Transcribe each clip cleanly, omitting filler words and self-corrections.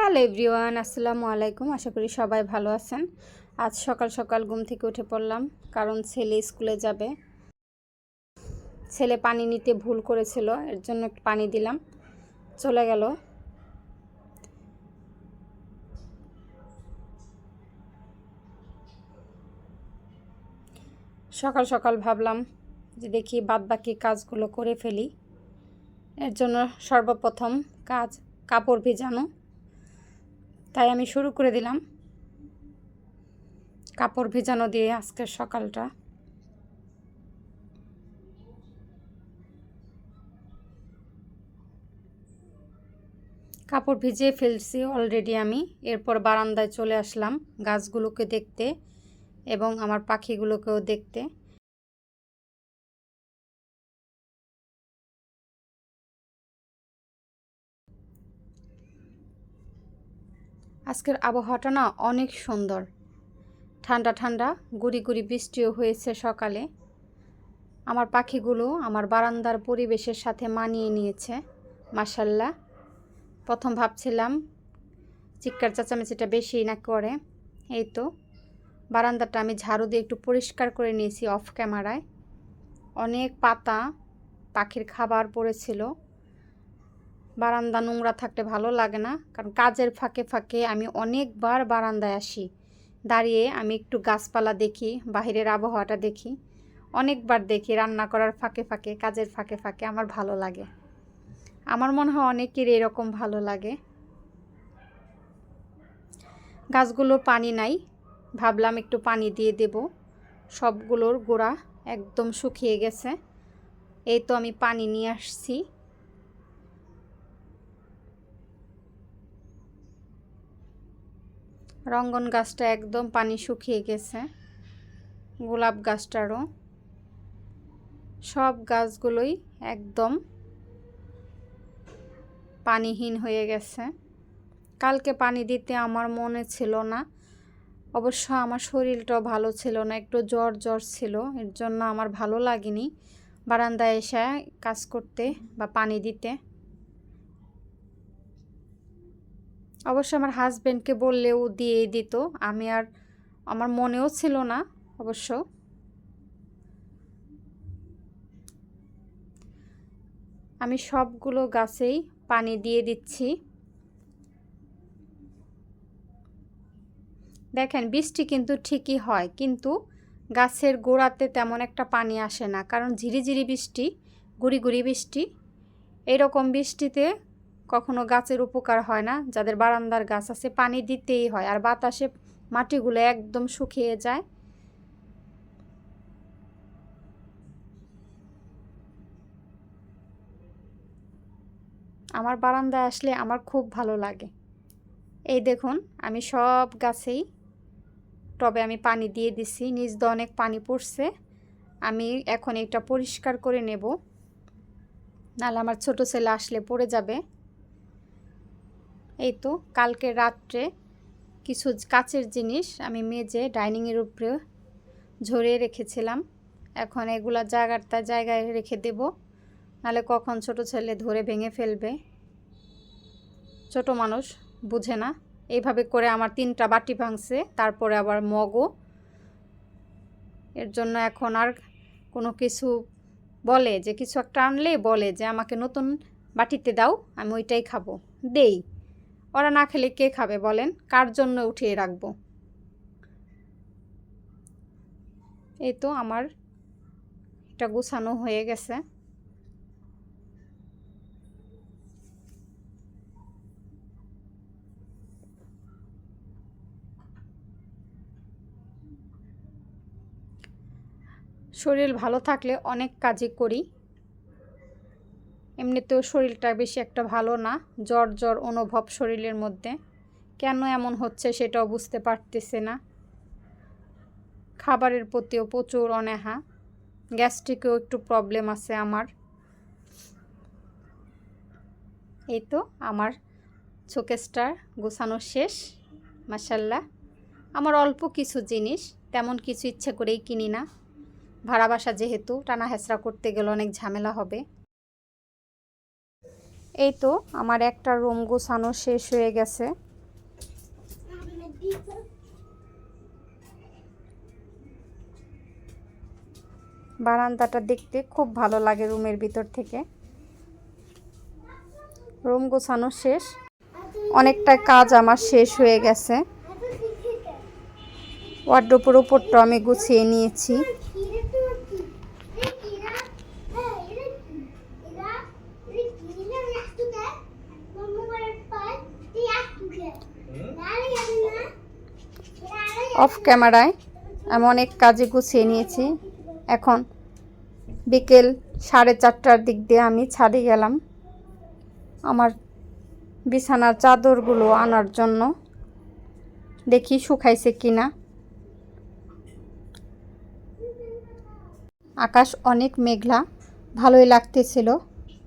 Hello everyone, আসসালামু আলাইকুম। আশা করি সবাই ভালো আছেন। আজ সকাল সকাল ঘুম থেকে উঠে পড়লাম, কারণ ছেলে স্কুলে যাবে। ছেলে পানি নিতে ভুল করেছিল, এর জন্য একটু পানি দিলাম, চলে গেল। সকাল সকাল ভাবলাম যে দেখি বাদবাকি কাজগুলো করে ফেলি। এর জন্য সর্বপ্রথম কাজ কাপড় ভিজানো, তাই আমি শুরু করে দিলাম কাপড় ভিজানো দিয়ে আজকের সকালটা। কাপড় ভিজিয়ে ফেলছি অলরেডি আমি। এরপর বারান্দায় চলে আসলাম গাছগুলোকে দেখতে এবং আমার পাখিগুলোকেও দেখতে। আজকের আবহাওয়াটা না অনেক সুন্দর, ঠান্ডা ঠান্ডা, গুড়ি গুড়ি বৃষ্টিও হয়েছে সকালে। আমার পাখিগুলো আমার বারান্দার পরিবেশের সাথে মানিয়ে নিয়েছে, মাশাল্লাহ। প্রথম ভাবছিলাম চিৎকার চেঁচামেচিটা বেশি না করে। এই তো বারান্দাটা আমি ঝাড়ু দিয়ে একটু পরিষ্কার করে নিয়েছি অফ ক্যামেরায়। অনেক পাতা, পাখির খাবার পড়েছিল। বারান্দা নোংরা থাকতে ভালো লাগে না, কারণ কাজের ফাঁকে ফাঁকে আমি অনেকবার বারান্দায় আসি, দাঁড়িয়ে আমি একটু গাছপালা দেখি, বাহিরের আবহাওয়াটা দেখি। অনেকবার দেখি রান্না করার ফাঁকে ফাঁকে, কাজের ফাঁকে ফাঁকে। আমার ভালো লাগে, আমার মনে হয় অনেকের এরকম ভালো লাগে। গাছগুলো পানি নাই, ভাবলাম একটু পানি দিয়ে দেব। সবগুলোর গোড়া একদম শুকিয়ে গেছে। এই তো আমি পানি নিয়ে আসছি। রঙ্গন গাছটা একদম পানি শুকিয়ে গেছে, গোলাপ গাছটারও। সব গাছগুলোই একদম পানিহীন হয়ে গেছে। কালকে পানি দিতে আমার মনে ছিল না, অবশ্য আমার শরীরটাও ভালো ছিল না, একটু জ্বর জ্বর ছিল। এর জন্য আমার ভালো লাগেনি বারান্দায় এসে কাজ করতে বা পানি দিতে। অবশ্য আমার হাজব্যান্ডকে বললেও দিয়ে দিত, আমার মনেও ছিল না অবশ্য। আমি সবগুলো গাছেই পানি দিয়ে দিচ্ছি। দেখেন বৃষ্টি কিন্তু ঠিকই হয়, কিন্তু গাছের গোড়াতে তেমন একটা পানি আসে না, কারণ ঝিরিঝিরি বৃষ্টি, গুড়ি গুড়ি বৃষ্টি। এরকম বৃষ্টিতে কখনো গাছের উপকার হয় না। যাদের বারান্দার গাছ আছে পানি দিতেই হয়, আর বাতাসে মাটিগুলো একদম শুকিয়ে যায়। আমার বারান্দায় আসলে আমার খুব ভালো লাগে। এই দেখুন আমি সব গাছেই টবে আমি পানি দিয়ে দিছি, নিচ দিয়ে অনেক পানি পড়ছে। আমি এখন এটা পরিষ্কার করে নেব, নাহলে আমার ছোট ছেলে আসলে পড়ে যাবে। এই তো কালকে রাত্রে কিছু কাচের জিনিস আমি মেজে ডাইনিংয়ের উপরে ঝরিয়ে রেখেছিলাম। এখন এগুলা জায়গায় রেখে দেব, নাহলে কখন ছোট ছেলে ধরে ভেঙে ফেলবে। ছোট মানুষ বুঝে না। এইভাবে করে আমার 3টা বাটি ভাঙছে, তারপরে আবার মগও। এর জন্য এখন আর কোনো কিছু বলে যে কিছু একটা আনলে বলে যে আমাকে নতুন বাটিতে দাও, আমি ওইটাই খাবো, দেই। ওরা না খেলে কে খাবে বলেন, কার জন্য উঠিয়ে রাখবো। এই তো আমার এটা গুছানো হয়ে গেছে। শরীর ভালো থাকলে অনেক কাজই করি, এমনিতেও শরীরটা বেশি একটা ভালো না, জ্বর জ্বর অনুভব শরীরের মধ্যে। কেন এমন হচ্ছে সেটাও বুঝতে পারতেছে না। খাবারের প্রতিও প্রচুর অনীহা, গ্যাস্ট্রিকেও একটু প্রবলেম আছে আমার। এই তো আমার শোকেসটার গোছানো শেষ, মাশাল্লাহ। আমার অল্প কিছু জিনিস, তেমন কিছু ইচ্ছে করেই কিনি না। ভাড়া বাসা যেহেতু, টানা হেঁচড়া করতে গেলে অনেক ঝামেলা হবে। এই তো আমার একটা রুম গোছানো শেষ হয়ে গেছে। বারান্দাটা দেখতে খুব ভালো লাগে রুমের ভিতর থেকে। রুম গোছানো শেষ, অনেকটা কাজ আমার শেষ হয়ে গেছে। ওয়ার্ডরোবের উপরটা আমি গুছিয়ে নিয়েছি। অফ ক্যামেরায় আমি অনেক কাজে গুছিয়ে নিয়েছি। এখন বিকেল 4:30টার দিক দিয়ে আমি ছাদে গেলাম আমার বিছানার চাদরগুলো আনার জন্য, দেখি শুকাইছে কিনা। আকাশ অনেক মেঘলা, ভালোই লাগতেছিল।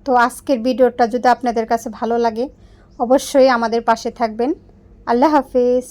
তো আজকের ভিডিওটা যদি আপনাদের কাছে ভালো লাগে অবশ্যই আমাদের পাশে থাকবেন। আল্লাহ হাফেজ।